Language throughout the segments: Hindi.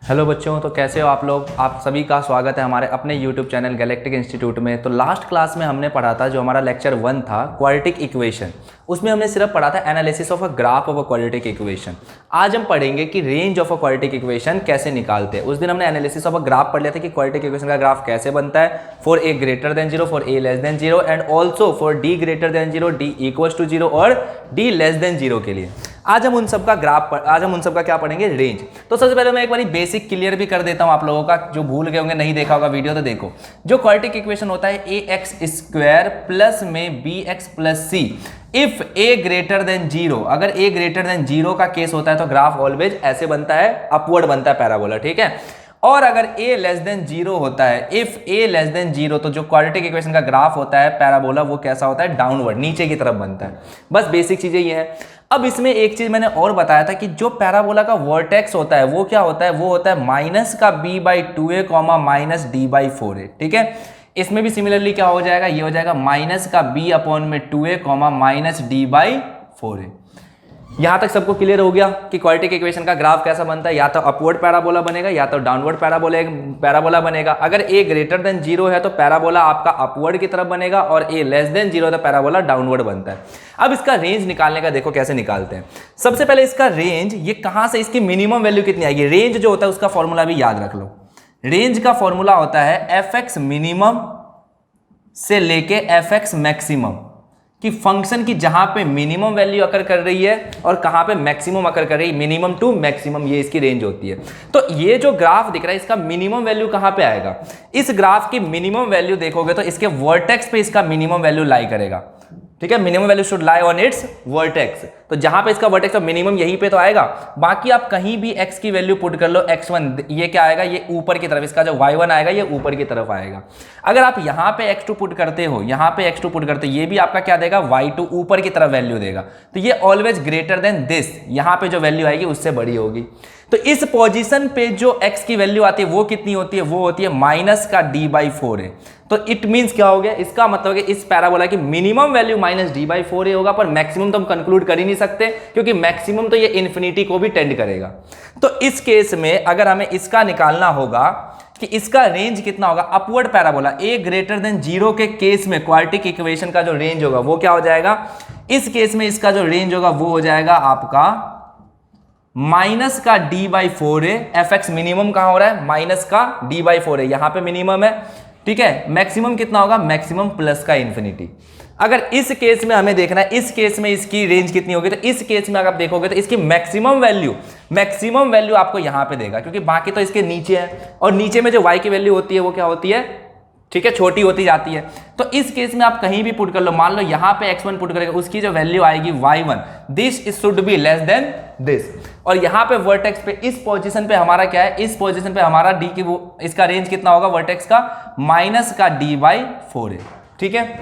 हेलो बच्चों, तो कैसे हो आप लोग। आप सभी का स्वागत है हमारे अपने यूट्यूब चैनल गैलेक्टिक इंस्टीट्यूट में। तो लास्ट क्लास में हमने पढ़ा था, जो हमारा लेक्चर 1 था क्वाड्रेटिक इक्वेशन, उसमें हमने सिर्फ पढ़ा था analysis of a graph of a quadratic equation. आज हम पढ़ेंगे कि range of a quadratic equation कैसे निकालते हैं। उस दिन हमने एनालिसिस ऑफ अ ग्राफ पढ़ लिया था कि क्वाड्रेटिक इक्वेशन का ग्राफ कैसे बनता है for A greater than zero, for A less than zero and also for D greater than zero, D equals to zero और डी लेस देन जीरो के लिए। आज हम उन सब का क्या पढ़ेंगे, रेंज। तो सबसे पहले मैं एक बार बेसिक क्लियर भी कर देता हूं आप लोगों का, जो भूल गए होंगे, नहीं देखा होगा वीडियो। तो देखो, जो क्वाड्रेटिक इक्वेशन होता है ए एक्स स्क्वायर प्लस में B X plus C, if A greater than zero, अगर ए ग्रेटर देन जीरो का केस होता है तो ग्राफ ऑलवेज ऐसे बनता है, अपवर्ड बनता है पैराबोला, ठीक है। और अगर a लेस देन जीरो होता है, if a less than zero, तो जो क्वाड्रेटिक इक्वेशन का ग्राफ होता है पैराबोला, वो कैसा होता है, डाउनवर्ड, नीचे की तरफ बनता है। बस बेसिक चीजें ये है। अब इसमें एक चीज मैंने और बताया था कि जो पैराबोला का वर्टेक्स होता है वो क्या होता है, वो होता है माइनस का b/2a कॉमा माइनस d/4a, ठीक है। इसमें भी सिमिलरली क्या हो जाएगा, ये हो जाएगा माइनस का b/2a कॉमा माइनस d/4a। यहां तक सबको क्लियर हो गया कि क्वाड्रेटिक इक्वेशन का ग्राफ कैसा बनता है, या तो अपवर्ड पैराबोला बनेगा या तो डाउनवर्ड पैराबोला बनेगा। अगर ए ग्रेटर देन जीरो है तो पैराबोला आपका अपवर्ड की तरफ बनेगा, और ए लेस देन जीरो तो पैराबोला डाउनवर्ड बनता है। अब इसका रेंज निकालने का देखो कैसे निकालते हैं। सबसे पहले इसका रेंज, ये कहां से, इसकी मिनिमम वैल्यू कितनी आएगी। रेंज जो होता है उसका फॉर्मूला भी याद रख लो। रेंज का फॉर्मूला होता है एफ एक्स मिनिमम से लेके एफ एक्स मैक्सिमम, कि फंक्शन की जहां पे मिनिमम वैल्यू अकर कर रही है और कहां पे मैक्सिमम अकर कर रही है, मिनिमम टू मैक्सिमम, ये इसकी रेंज होती है। तो ये जो ग्राफ दिख रहा है, इसका मिनिमम वैल्यू कहां पे आएगा। इस ग्राफ की मिनिमम वैल्यू देखोगे तो इसके वर्टेक्स पे इसका मिनिमम वैल्यू लाई करेगा, ठीक है। Minimum value should lie on it's vertex, तो जहां पे इसका वर्टेक्स है मिनिमम यहीं पे तो आएगा। बाकी आप कहीं भी x की वैल्यू पुट कर लो, x1, ये क्या आएगा, ये ऊपर की तरफ, इसका जो y1 आएगा ये ऊपर की तरफ आएगा। अगर आप यहां पे x2 पुट करते हो, यहां पे x2 पुट करते हो, ये भी आपका क्या देगा, y2 ऊपर की तरफ वैल्यू देगा। तो ये ऑलवेज ग्रेटर देन दिस, यहां पे जो वैल्यू आएगी उससे बड़ी होगी। तो इस पोजीशन पे जो x की वैल्यू आती है वो कितनी होती है, वो होती है माइनस का d/4a। तो इट मींस क्या हो गया, इसका मतलब है कि इस पैराबोला की मिनिमम वैल्यू माइनस d/4a होगा, पर मैक्सिमम तो हम कंक्लूड कर ही नहीं सकते, क्योंकि मैक्सिमम तो ये इन्फिनिटी को भी टेंड करेगा। तो इस केस में अगर हमें इसका निकालना होगा कि इसका रेंज कितना होगा, अपवर्ड पैराबोला ए ग्रेटर देन जीरो के केस में क्वाड्रेटिक इक्वेशन का जो रेंज होगा वो क्या हो जाएगा, इस केस में इसका जो रेंज होगा वो हो जाएगा आपका माइनस का d/4a। एफ एक्स मिनिमम कहां हो रहा है, माइनस का d/4a, यहां पे मिनिमम है, ठीक है। मैक्सिमम कितना होगा, मैक्सिमम प्लस का इंफिनिटी। अगर इस केस में हमें देखना है, इस केस में इसकी रेंज कितनी होगी, तो इस केस में अगर आप देखोगे तो इसकी मैक्सिमम वैल्यू आपको यहां पे देगा, क्योंकि बाकी तो इसके नीचे है, और नीचे में जो y की वैल्यू होती है वो क्या होती है, ठीक है, छोटी होती जाती है। तो इस केस में आप कहीं भी पुट कर लो, मान लो यहां पे x1 पुट करेगा, उसकी जो वैल्यू आएगी y1, this should be less than this. और यहां पे वर्टेक्स पे इस पोजीशन पे हमारा क्या है, इस पोजीशन पे हमारा d की वो, इसका रेंज कितना होगा वर्टेक्स का, माइनस का d/4a, ठीक है।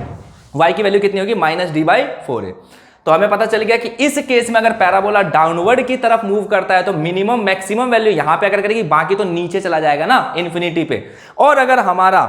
y की वैल्यू कितनी होगी, माइनस d/4a। तो हमें पता चल गया कि इस केस में अगर पैराबोला डाउनवर्ड की तरफ मूव करता है तो मिनिमम मैक्सिमम वैल्यू यहां पे अगर करेगी, बाकी तो नीचे चला जाएगा ना इन्फिनिटी पे। और अगर हमारा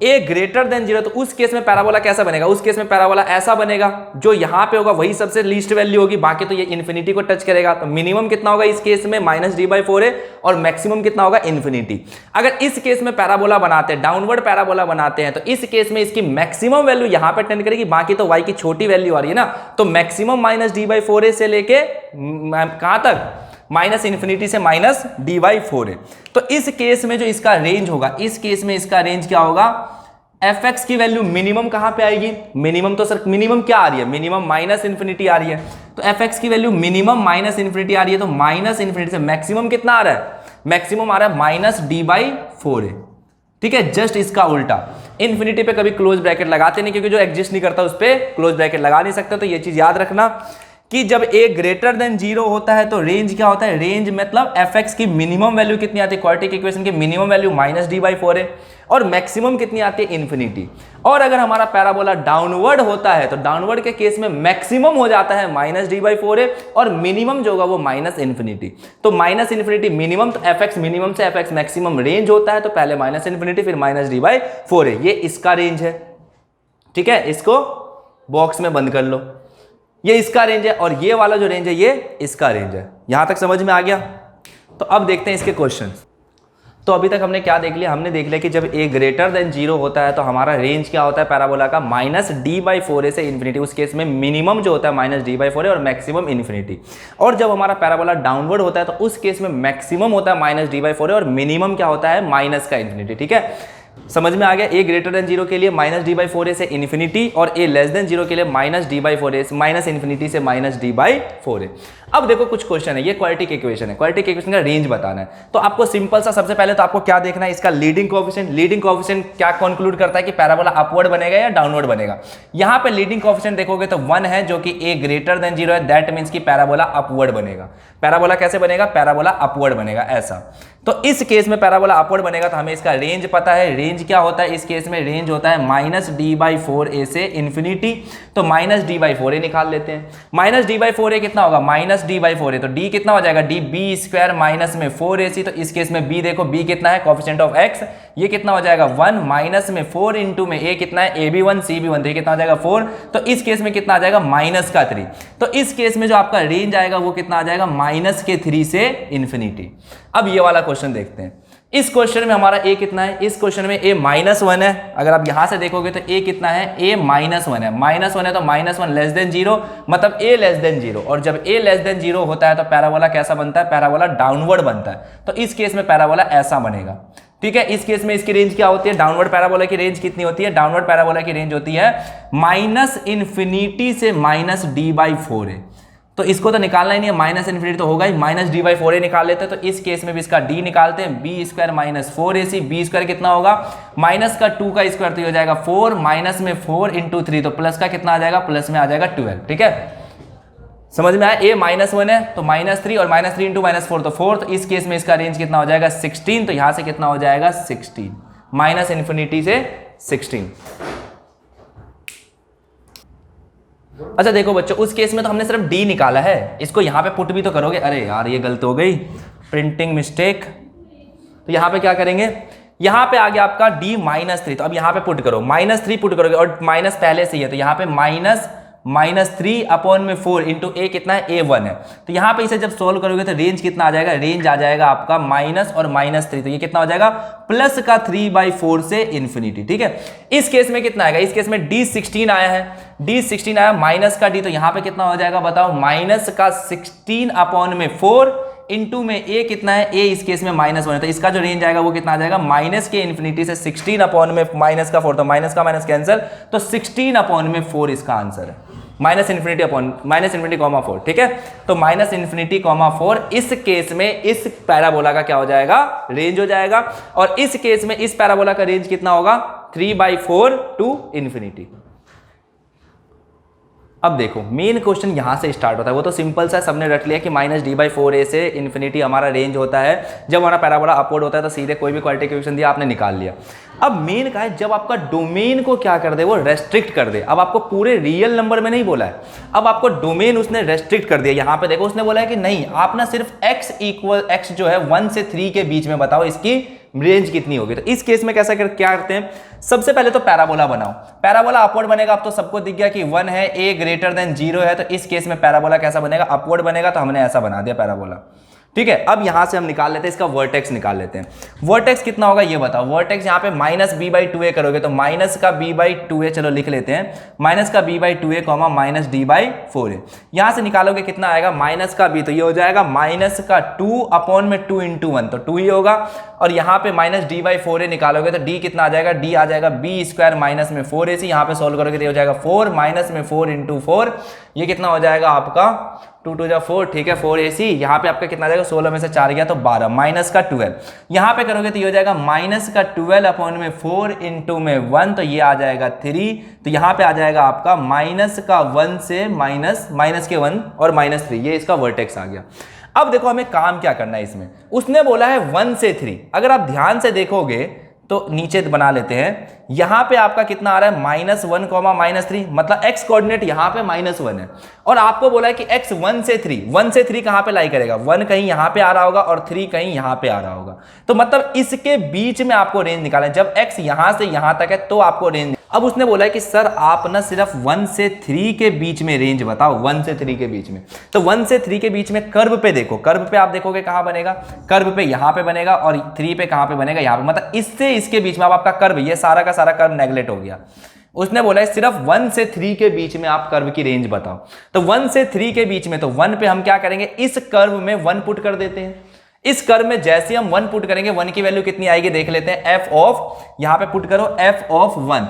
a ग्रेटर देन जीरो, तो उस केस में पैराबोला कैसा बनेगा, उस केस में पैराबोला ऐसा बनेगा, जो यहां पे होगा वही सबसे लीस्ट वैल्यू होगी, बाकी तो ये इन्फिनिटी को टच करेगा। तो मिनिमम कितना होगा इस केस में, माइनस d/4a, और मैक्सिमम कितना होगा, इन्फिनिटी। अगर इस केस में पैराबोला बनाते हैं, डाउनवर्ड पैराबोला बनाते हैं, तो इस केस में इसकी मैक्सिमम वैल्यू यहां पे टेंड करेगी, बाकी तो y की छोटी वैल्यू आ रही है ना, तो मैक्सिमम माइनस d/4a से लेके कहां तक, माइनस इन्फिनिटी से माइनस d/4a। तो इस केस में जो इसका रेंज होगा, इस केस में इसका रेंज क्या होगा, एफ एक्स की वैल्यू मिनिमम कहां पे आएगी, मिनिमम तो सर मिनिमम क्या आ रही है, मिनिमम माइनस इन्फिनिटी आ रही है। तो एफ एक्स की वैल्यू मिनिमम माइनस इन्फिनिटी आ रही है, तो माइनस इन्फिनिटी से मैक्सिमम कितना आ रहा है, मैक्सिमम आ रहा है माइनस d/4a, ठीक है। जस्ट इसका उल्टा, इन्फिनिटी पे कभी क्लोज ब्रैकेट लगाते नहीं, क्योंकि जो एग्जिस्ट नहीं करता उस पर क्लोज ब्रैकेट लगा नहीं सकते। तो ये चीज याद रखना कि जब a ग्रेटर देन जीरो होता है तो रेंज क्या होता है, रेंज मतलब एफ एक्स की मिनिमम वैल्यू कितनी आती है, क्वाड्रेटिक इक्वेशन की मिनिमम वैल्यू माइनस d/4a, और मैक्सिमम कितनी आती है, इन्फिनिटी। और अगर हमारा पैराबोला डाउनवर्ड होता है तो डाउनवर्ड के केस में मैक्सिमम हो जाता है माइनस d/4a, और मिनिमम जो होगा वो माइनस इन्फिनिटी। तो माइनस इन्फिनिटी मिनिमम, तो एफ एक्स मिनिमम से एफ एक्स मैक्सिमम रेंज होता है, तो पहले माइनस इन्फिनिटी फिर माइनस d/4a, ये इसका रेंज है, ठीक है। इसको बॉक्स में बंद कर लो, ये इसका रेंज है, और ये वाला जो रेंज है ये इसका रेंज है। यहां तक समझ में आ गया। तो अब देखते हैं इसके क्वेश्चन। तो अभी तक हमने क्या देख लिया, हमने देख लिया कि जब a ग्रेटर देन 0 होता है तो हमारा रेंज क्या होता है पैराबोला का, -d/4a से इन्फिनिटी। उस केस में मिनिमम जो होता है -d/4a और मैक्सिमम इन्फिनिटी। और जब हमारा पैराबोला डाउनवर्ड होता है तो उस केस में मैक्सिमम होता है -d/4a और मिनिमम क्या होता है, माइनस का इन्फिनिटी। ठीक है, समझ में आ गया। a ग्रेटर देन 0 के लिए -d/4a से इन्फिनिटी और a लेस देन 0 के लिए -d/4a माइनस इन्फिनिटी से -d/4a। अब देखो कुछ क्वेश्चन है, ये क्वाड्रेटिक इक्वेशन है, क्वाड्रेटिक इक्वेशन का रेंज बताना है। तो आपको सिंपल सा, सबसे पहले तो आपको क्या देखना है, इसका लीडिंग कोएफिशिएंट। लीडिंग कोएफिशिएंट क्या कंक्लूड करता है कि पैराबोला अपवर्ड बनेगा या डाउनवर्ड बनेगा। यहां पे लीडिंग कोएफिशिएंट देखोगे तो 1 है, जो कि a ग्रेटर देन 0 है, दैट मींस कि पैराबोला अपवर्ड बनेगा। पैराबोला कैसे बनेगा, पैराबोला अपवर्ड बनेगा ऐसा। तो इस केस में पैराबोला अपवर्ड बनेगा तो हमें इसका रेंज पता है। रेंज क्या होता है इस केस में, रेंज होता है -d/4a से इन्फिनिटी। तो -d/4a निकाल लेते हैं। -d/4a कितना होगा, -d/4a, तो d कितना हो जाएगा, d b² माइनस में 4ac। तो इस केस में b देखो, b कितना है, कोएफिशिएंट ऑफ x, ये कितना हो जाएगा 1 माइनस में 4 इंटू में a कितना है, ab1 cb1, तो ये कितना हो जाएगा 4। तो इस केस में कितना आ जाएगा, -3। तो इस केस में जो आपका रेंज आएगा वो कितना आ जाएगा, -3 से इन्फिनिटी। अब ये वाला क्वेश्चन देखते हैं। इस क्वेश्चन में हमारा a कितना है, इस क्वेश्चन में a -1 है। अगर आप यहां से देखोगे तो a कितना है, a -1 है। -1 है तो -1 लेस देन 0, मतलब a लेस देन 0। और जब a लेस देन 0 होता है तो पैराबोला कैसा बनता है, पैराबोला डाउनवर्ड बनता है। तो इस केस में पैराबोला ऐसा बनेगा। ठीक है, इस केस में इसकी रेंज क्या होती है, डाउनवर्ड पैराबोला की रेंज कितनी होती है, डाउनवर्ड पैराबोला की रेंज होती है -∞ से -d/4a। तो इसको तो निकालना ही नहीं है, -∞ तो होगा ही, -d/4a निकाल लेते हैं। तो इस केस में भी इसका d निकालते हैं, b² माइनस 4ac। b² कितना होगा, माइनस का 2 का स्क्वायर, तो ये हो जाएगा 4 माइनस में 4 इंटू 3, तो प्लस का कितना आ जाएगा, प्लस में आ जाएगा 12। ठीक है, समझ में आया। a -1 है तो -3 और -3 इंटू -4 तो 4। तो इस केस में इसका रेंज कितना हो जाएगा 16। तो यहां से कितना हो जाएगा 16, -∞ से 16। अच्छा देखो बच्चों, उस केस में तो हमने सिर्फ d निकाला है, इसको यहां पे पुट भी तो करोगे। अरे यार ये गलत हो गई, प्रिंटिंग मिस्टेक। तो यहां पे क्या करेंगे, यहां पे आ गया आपका d -3, तो अब यहां पे पुट करो, -3 पुट करोगे और माइनस पहले से ही है, तो यहां पे -3/4 इंटू a कितना है, a1 है। तो यहां पे इसे जब सोल्व करोगे तो रेंज कितना आ जाएगा, रेंज आ जाएगा आपका माइनस और -3, तो ये कितना हो जाएगा, प्लस का 3/4 से इन्फिनिटी। ठीक है, इस केस में कितना आएगा, इस केस में d16 आया है, d16 आया, माइनस का d, तो यहां पे कितना हो जाएगा बताओ, माइनस का 16/4 इंटू में a कितना है, a इस केस में -1 है। तो इसका जो रेंज आएगा वो कितना आ जाएगा, माइनस के इन्फिनिटी से 16 में माइनस का 4, तो माइनस का माइनस कैंसिल, तो 16/4 इसका आंसर है, -∞/4। ठीक है, तो -∞/4 इस केस में इस पैराबोला का क्या हो जाएगा, रेंज हो जाएगा। और इस केस में इस पैराबोला का रेंज कितना होगा, 3/4 टू इन्फिनिटी। अब देखो मेन क्वेश्चन यहां से स्टार्ट होता है, वो तो सिंपल सा सबने रट लिया कि -d/4a से इन्फिनिटी हमारा रेंज होता है। जब हमारा पैराबोला अपवर्ड होता है तो सीधे कोई भी क्वाड्रेटिक इक्वेशन दिया आपने निकाल लिया। अब मेन का है जब आपका डोमेन को क्या कर दे, वो रेस्ट्रिक्ट कर दे। अब आपको पूरे रियल नंबर में नहीं बोला है, अब आपको डोमेन उसने रेस्ट्रिक्ट कर दिया। यहां पे देखो उसने बोला है कि नहीं, आप ना सिर्फ x जो है 1 से 3 के बीच में बताओ इसकी रेंज कितनी होगी। तो इस केस में क्या करते हैं, सबसे पहले तो पैराबोला बनाओ। पैराबोला अपवर्ड बनेगा, अब तो सबको दिख गया कि 1 है, a ग्रेटर देन 0 है, तो इस केस में पैराबोला कैसा बनेगा, अपवर्ड बनेगा। तो हमने ऐसा बना दिया पैराबोला। ठीक है, अब यहां से हम निकाल लेते हैं, इसका वर्टेक्स निकाल लेते हैं। वर्टेक्स कितना होगा ये बताओ, वर्टेक्स यहां पे -b/2a करोगे तो माइनस का b/2a, चलो लिख लेते हैं, माइनस का b/2a -d/4a। यहां से निकालोगे कितना आएगा, माइनस का b, तो ये हो जाएगा माइनस का 2/2 इंटू 1, तो 2 ही होगा। और यहाँ पे -d/4a निकालोगे तो d कितना आ जाएगा, d आ जाएगा b² माइनस में 4ac। यहाँ पे सोल्व करोगे तो ये हो जाएगा 4 माइनस में 4 इंटू 4, ये कितना हो जाएगा आपका 2 2 4। ठीक है, 4ac। यहाँ पे आपका कितना आ जाएगा, 16 में से 4 गया तो 12, माइनस का 12। यहाँ पे करोगे तो ये हो जाएगा माइनस का 12/4 इंटू में 1, तो ये आ जाएगा 3। तो यहाँ पे आ जाएगा आपका माइनस का 1 से माइनस के 1 और -3, ये इसका वर्टेक्स आ गया। अब देखो हमें काम क्या करना है इसमें, उसने बोला है 1 से 3। अगर आप ध्यान से देखोगे तो नीचे बना लेते हैं, यहां पे आपका कितना आ रहा है, -1, -3, मतलब x कोऑर्डिनेट यहां पे -1 है। और आपको बोला है कि x 1 से 3 कहां पे लाई करेगा, 1 कहीं यहां पे आ रहा होगा और 3 कहीं यहां पे आ रहा होगा। तो मतलब इसके बीच में आपको रेंज निकालना है। जब x यहां से यहां तक है तो आपको रेंज। अब उसने बोला है कि सर आप ना सिर्फ 1 से 3 के बीच में रेंज बताओ, 1 से 3 के बीच में। तो 1 से 3 के बीच में कर्व पे देखो, कर्व पे आप देखोगे कहां बनेगा, कर्व पे यहां पे बनेगा और 3 पे कहां पे बनेगा, यहां पे, मतलब इससे इसके बीच में अब आपका कर्व, ये सारा का सारा कर्व नेगलेक्ट हो गया। उसने बोला है सिर्फ 1 से 3 के बीच में आप कर्व की रेंज बताओ। तो 1 से 3 के बीच में, तो 1 पे हम क्या करेंगे, इस कर्व में 1 पुट कर देते हैं। इस कर्व में जैसे हम 1 पुट करेंगे 1 की वैल्यू कितनी आएगी देख लेते हैं, एफ ऑफ, यहां पे पुट करो F of 1,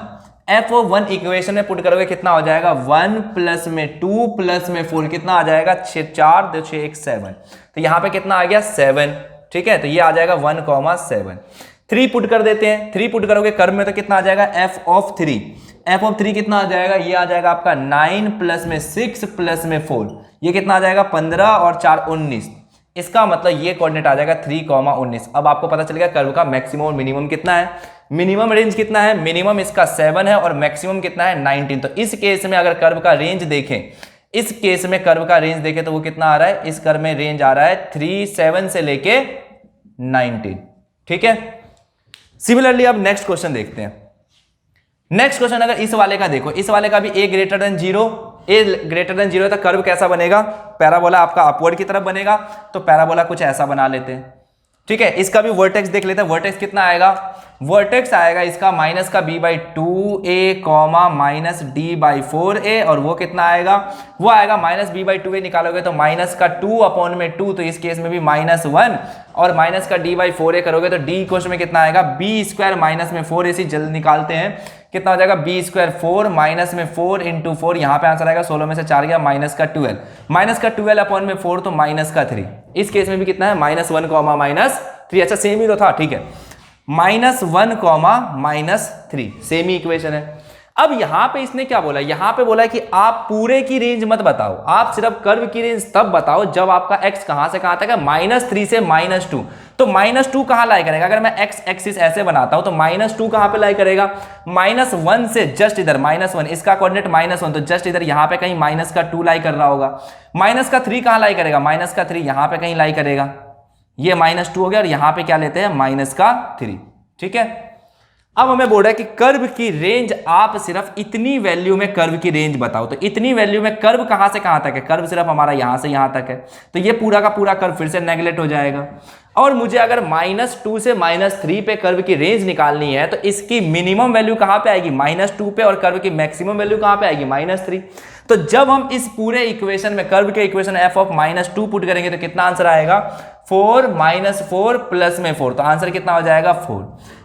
F of 1 equation में पुट करोगे कितना हो जाएगा, 1 प्लस में 2 प्लस में 4 कितना आ जाएगा, 4 2 6 1 7। तो यहां पे कितना आ गया 7, ठीक है। तो ये आ जाएगा 1,7। 3 पुट कर देते हैं, 3 पुट करोगे कर्व में तो कितना आ जाएगा, एफ ऑफ 3, एफ ऑफ 3 कितना आ जाएगा, ये आ जाएगा आपका 9 प्लस में 6 प्लस में 4, ये कितना आ जाएगा 15 और 4 19। इसका मतलब ये कोऑर्डिनेट आ जाएगा 3,19। अब आपको पता चल गया कर्व का मैक्सिमम और मिनिमम कितना है, मिनिमम रेंज कितना है, मिनिमम इसका 7 है और मैक्सिमम कितना है 19। तो इस केस में अगर कर्व का रेंज देखें, इस केस में कर्व का रेंज देखें तो वो कितना आ रहा है, इस कर्व में रेंज आ रहा है 3 7 से लेके 19, ठीक है। सिमिलरली अब नेक्स्ट क्वेश्चन देखते हैं। नेक्स्ट क्वेश्चन अगर इस वाले का देखो, इस वाले का भी a greater than 0, a greater than 0 तो कर्व कैसा बनेगा, पैराबोला आपका अपवर्ड की तरफ बनेगा। तो पैराबोला कुछ ऐसा बना लेते हैं, ठीक है। इसका भी वर्टेक्स देख लेते हैं, वर्टेक्स कितना आएगा, वर्टेक्स आएगा इसका माइनस का b/2a कॉमा माइनस d/4a, और वो कितना आएगा, वो आएगा माइनस b/2a निकालोगे तो माइनस का 2/2, तो इस केस में भी -1, और माइनस का d/4a करोगे तो d क्वेश्चन में कितना आएगा, b² माइनस में 4ac, जल्द निकालते हैं कितना हो जाएगा, b² 4 माइनस में 4 इंटू 4, यहां पे आंसर आएगा 16 में से 4 गया माइनस का 12, माइनस का 12/4 तो माइनस का 3। इस केस में भी कितना है -1 कॉमा -3, अच्छा सेम ही तो था, ठीक है, -1 कॉमा -3 सेम ही इक्वेशन है। अब यहां पे इसने क्या बोला, यहां पे बोला कि आप पूरे की रेंज मत बताओ, आप सिर्फ कर्व की रेंज तब बताओ जब आपका x कहां से कहां तक है, -3 से -2। तो -2 कहां लाई करेगा, अगर मैं x एक्सिस ऐसे बनाता हूं तो -2 कहां पे लाई करेगा, -1 से जस्ट इधर, -1 इसका कोऑर्डिनेट -1, तो जस्ट इधर यहां पे कहीं -2 लाई कर रहा होगा। -3 कहां लाई करेगा, -3 यहां पे कहीं लाई करेगा, ये -2 हो गया, और यहां पे क्या लेते हैं -3, ठीक है। अब हमें बोल रहा है कि कर्व की रेंज आप सिर्फ इतनी वैल्यू में कर्व की रेंज बताओ। तो इतनी वैल्यू में कर्व कहां से कहां तक है, कर्व सिर्फ हमारा यहां से यहां तक है, तो ये पूरा का पूरा कर्व फिर से नेगलेक्ट हो जाएगा। और मुझे अगर -2 से -3 पे कर्व की रेंज निकालनी है तो इसकी मिनिमम वैल्यू कहां पे आएगी, -2 पे, और कर्व की मैक्सिमम वैल्यू कहां पे आएगी, -3। तो जब हम इस पूरे इक्वेशन में कर्व के इक्वेशन f ऑफ -2 पुट करेंगे तो कितना आंसर आएगा, 4 -4 प्लस में 4, तो आंसर कितना हो जाएगा 4।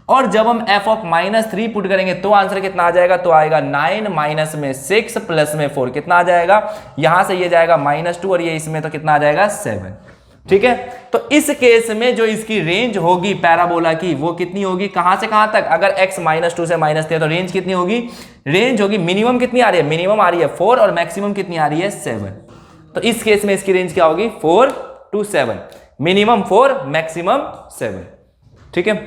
और जब हम f ऑफ -3 पुट करेंगे तो आंसर कितना आ जाएगा, तो आएगा 9 माइनस में 6 प्लस में 4, कितना आ जाएगा, यहां से ये जाएगा -2 और ये इसमें तो कितना आ जाएगा 7, ठीक है। तो इस केस में जो इसकी रेंज होगी पैराबोला की वो कितनी होगी, कहां से कहां तक, अगर x -2 से -3 तो रेंज कितनी होगी, रेंज होगी मिनिमम कितनी आ रही है, मिनिमम आ रही है 4 और मैक्सिमम कितनी आ रही है 7। तो इस केस में इसकी रेंज क्या होगी 4 to 7, मिनिमम 4 मैक्सिमम 7, ठीक है।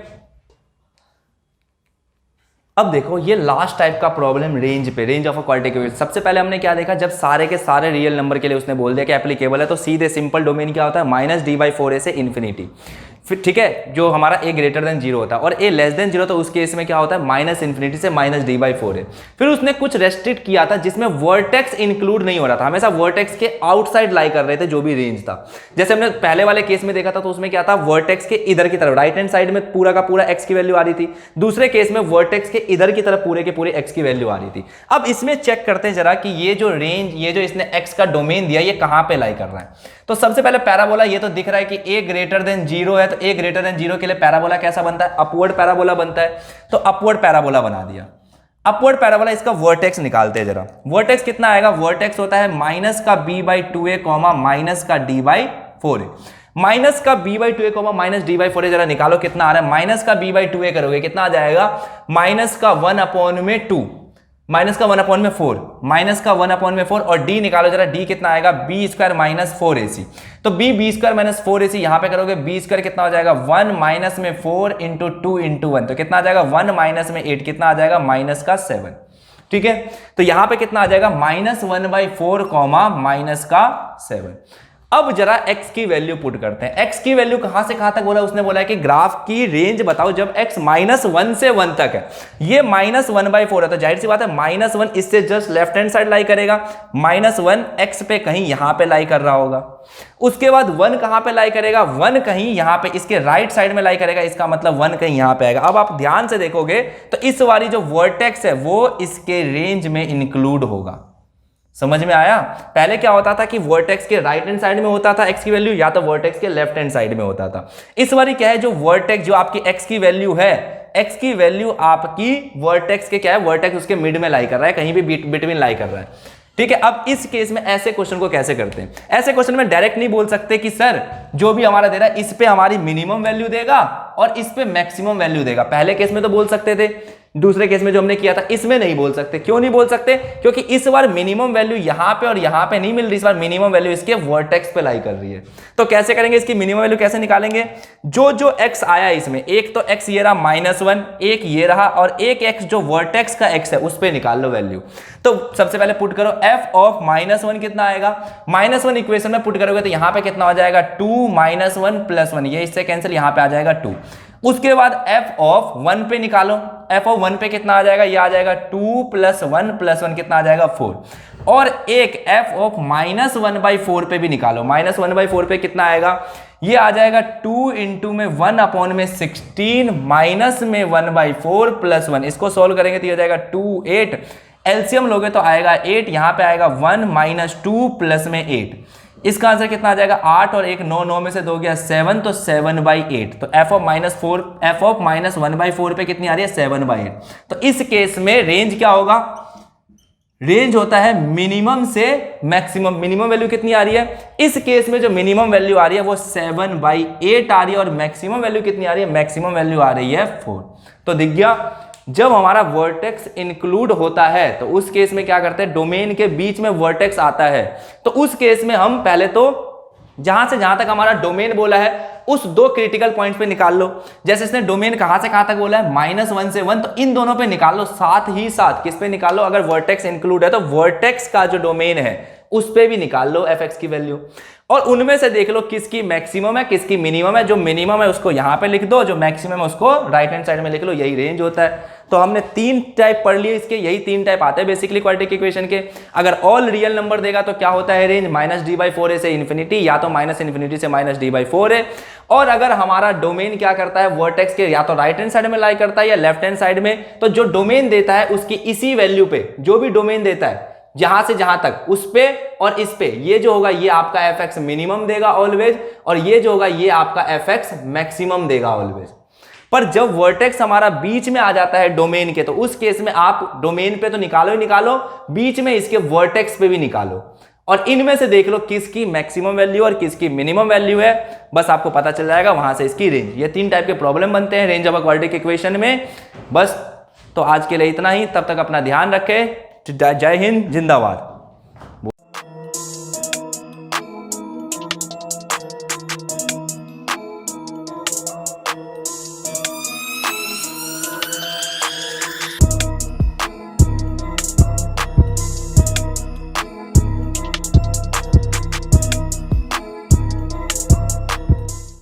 अब देखो ये लास्ट टाइप का प्रॉब्लम रेंज पे, range of a quadratic equation. सबसे पहले हमने क्या देखा, जब सारे के सारे रियल नंबर के लिए उसने बोल दिया कि एप्लीकेबल है, तो सीधे सिंपल डोमेन क्या होता है, -d/4a से इन्फिनिटी, फिर ठीक है, जो हमारा a ग्रेटर देन 0 होता है, और a लेस देन 0 तो उस केस में क्या होता है -∞ से -d/4a। फिर उसने कुछ रेस्ट्रिक्ट किया था जिसमें वर्टेक्स इंक्लूड नहीं हो रहा था, हमेशा वर्टेक्स के आउटसाइड लाई कर रहे थे जो भी रेंज था। जैसे हमने पहले वाले केस में देखा था तो उसमें क्या था, वर्टेक्स के इधर की तरफ राइट हैंड साइड में पूरा का पूरा x की वैल्यू आ रही थी, दूसरे केस में वर्टेक्स के इधर की तरफ पूरे के पूरे x की वैल्यू आ रही थी। अब इसमें चेक करते हैं जरा कि ये जो रेंज, ये जो इसने x का डोमेन दिया ये कहां पे लाई कर रहा है। तो सबसे पहले पैराबोला ये तो दिख रहा है कि a ग्रेटर देन 0 है, तो a ग्रेटर देन 0 के लिए पैराबोला कैसा बनता है, अपवर्ड पैराबोला बनता है, तो अपवर्ड पैराबोला बना दिया। अपवर्ड पैराबोला, इसका वर्टेक्स निकालते हैं जरा, वर्टेक्स कितना आएगा, वर्टेक्स होता है माइनस का b/2a कॉमा माइनस का d/4a, माइनस का b/2a कॉमा माइनस d/4a, जरा निकालो कितना आ रहा है, माइनस का b/2a करोगे कितना आ जाएगा, माइनस का 1/2, माइनस का 1/4, माइनस का 1/4, और d निकालो जरा, d कितना आएगा, b² माइनस 4ac, तो b² माइनस 4ac यहां पे करोगे, b² कितना हो जाएगा 1 माइनस में 4 इंटू 2 इंटू 1, तो कितना आ जाएगा 1 माइनस में 8 कितना आ जाएगा माइनस का 7, ठीक है। तो यहां पे कितना आ जाएगा -1/4 कॉमा माइनस का 7। अब जरा x की वैल्यू पुट करते हैं। x की वैल्यू कहां से कहां तक बोला, उसने बोला है कि ग्राफ की रेंज बताओ जब x -1 से 1 तक है। ये -1/4 है, तो जाहिर सी बात है -1 इससे जस्ट लेफ्ट हैंड साइड लाई करेगा, -1 x पे कहीं यहां पे लाई कर रहा होगा। उसके बाद 1 कहां पे लाई करेगा, 1 कहीं यहां पे इसके राइट साइड में लाई करेगा, इसका मतलब 1 कहीं यहां पे आएगा। अब आप ध्यान से देखोगे तो इस वाली जो वर्टेक्स है वो इसके रेंज में इंक्लूड होगा। समझ में आया? पहले क्या होता था कि वर्टेक्स के राइट हैंड साइड में होता था x की वैल्यू, या तो वर्टेक्स के लेफ्ट हैंड साइड में होता था। इस बारी क्या है, जो वर्टेक्स जो आपकी x की वैल्यू है, x की वैल्यू आपकी वर्टेक्स के क्या है, वर्टेक्स उसके मिड में लाई कर रहा है, कहीं भी बिटवीन लाई कर रहा है। ठीक है, अब इस केस में ऐसे क्वेश्चन को कैसे करते हैं? ऐसे क्वेश्चन में डायरेक्ट नहीं बोल सकते कि सर जो भी हमारा दे रहा है इस पे हमारी मिनिमम वैल्यू देगा और इस पे मैक्सिमम वैल्यू देगा। पहले केस में तो बोल सकते थे, दूसरे केस में जो हमने किया था इसमें नहीं बोल सकते। क्यों नहीं बोल सकते? क्योंकि इस बार मिनिमम वैल्यू यहां पे और यहां पे नहीं मिल रही, इस बार मिनिमम वैल्यू इसके वर्टेक्स पे लाई कर रही है। तो कैसे करेंगे, इसकी मिनिमम वैल्यू कैसे निकालेंगे? जो जो x आया इसमें, एक तो x ये रहा -1, एक ये रहा, और एक x जो वर्टेक्स का x है उस पे निकाल लो वैल्यू। तो सबसे पहले पुट करो f ऑफ -1 कितना आएगा, -1 इक्वेशन में पुट करोगे तो यहां पे कितना हो जाएगा 2 -1 + 1, ये इससे कैंसिल, यहां पे आ जाएगा 2। उसके बाद f ऑफ 1 पे निकालो, f ऑफ 1 पे कितना आ जाएगा, ये आ जाएगा 2 + 1 + 1 कितना आ जाएगा 4। और एक f ऑफ -1/4 पे भी निकालो, -1/4 पे कितना आएगा, ये आ जाएगा 2 × में 1/16 माइनस में 1/4 + 1। इसको सोल्व करेंगे तो ये जाएगा 2 8, एलसीएम लोगे तो आएगा 8, यहां पे आएगा 1 - 2 + में 8। इसका आंसर कितना आ जाएगा 8 और 1 9, 9 में से 2 गया 7, तो 7/8। तो f ऑफ -1/4 पे कितनी आ रही है 7/8। तो इस केस में रेंज क्या होगा, रेंज होता है मिनिमम से मैक्सिमम। मिनिमम वैल्यू कितनी आ रही है, इस केस में जो मिनिमम वैल्यू आ रही है वो 7/8 आ रही है, और मैक्सिमम वैल्यू कितनी आ रही है, मैक्सिमम वैल्यू आ रही है 4। तो दिख गया, जब हमारा वर्टेक्स इंक्लूड होता है तो उस केस में क्या करते हैं, डोमेन के बीच में वर्टेक्स आता है, तो उस केस में हम पहले तो जहां से जहां तक हमारा डोमेन बोला है उस 2 क्रिटिकल पॉइंट्स पे निकाल लो। जैसे इसने डोमेन कहां से कहां तक बोला है, -1 से 1, तो इन दोनों पे निकाल लो, साथ ही साथ किस पे निकाल लो, अगर वर्टेक्स इंक्लूड है तो वर्टेक्स का जो डोमेन है उस पे भी निकाल लो fx की वैल्यू, और उनमें से देख लो किसकी मैक्सिमम है किसकी मिनिमम है। जो मिनिमम है उसको यहां पे लिख दो, जो मैक्सिमम है उसको राइट हैंड साइड में लिख लो, यही रेंज होता है। तो हमने 3 टाइप पढ़ लिए इसके, यही 3 टाइप आते हैं बेसिकली क्वाड्रेटिक इक्वेशन के। अगर ऑल रियल नंबर देगा तो क्या होता है रेंज, -d/4 से इन्फिनिटी, या तो -∞ से -d/4 है। और अगर हमारा डोमेन क्या करता है, वर्टेक्स के या तो राइट हैंड साइड में लाई करता है या लेफ्ट हैंड साइड में, तो जो डोमेन देता है उसकी इसी वैल्यू पे, जो भी डोमेन देता है जहां से जहां तक, उस पे और इस पे, ये जो होगा ये आपका fx मिनिमम देगा ऑलवेज, और ये जो होगा ये आपका fx मैक्सिमम देगा ऑलवेज। पर जब वर्टेक्स हमारा बीच में आ जाता है डोमेन के, तो उस केस में आप डोमेन पे तो निकालो ही निकालो, बीच में इसके वर्टेक्स पे भी निकालो, और इनमें से देख लो किसकी मैक्सिमम वैल्यू और किसकी मिनिमम वैल्यू है, बस आपको पता चल जाएगा वहां से इसकी रेंज। ये 3 टाइप के प्रॉब्लम बनते हैं range of a quadratic equation में। बस तो आज के लिए इतना ही, तब तक अपना ध्यान रखें। जय हिंद, जिंदाबाद।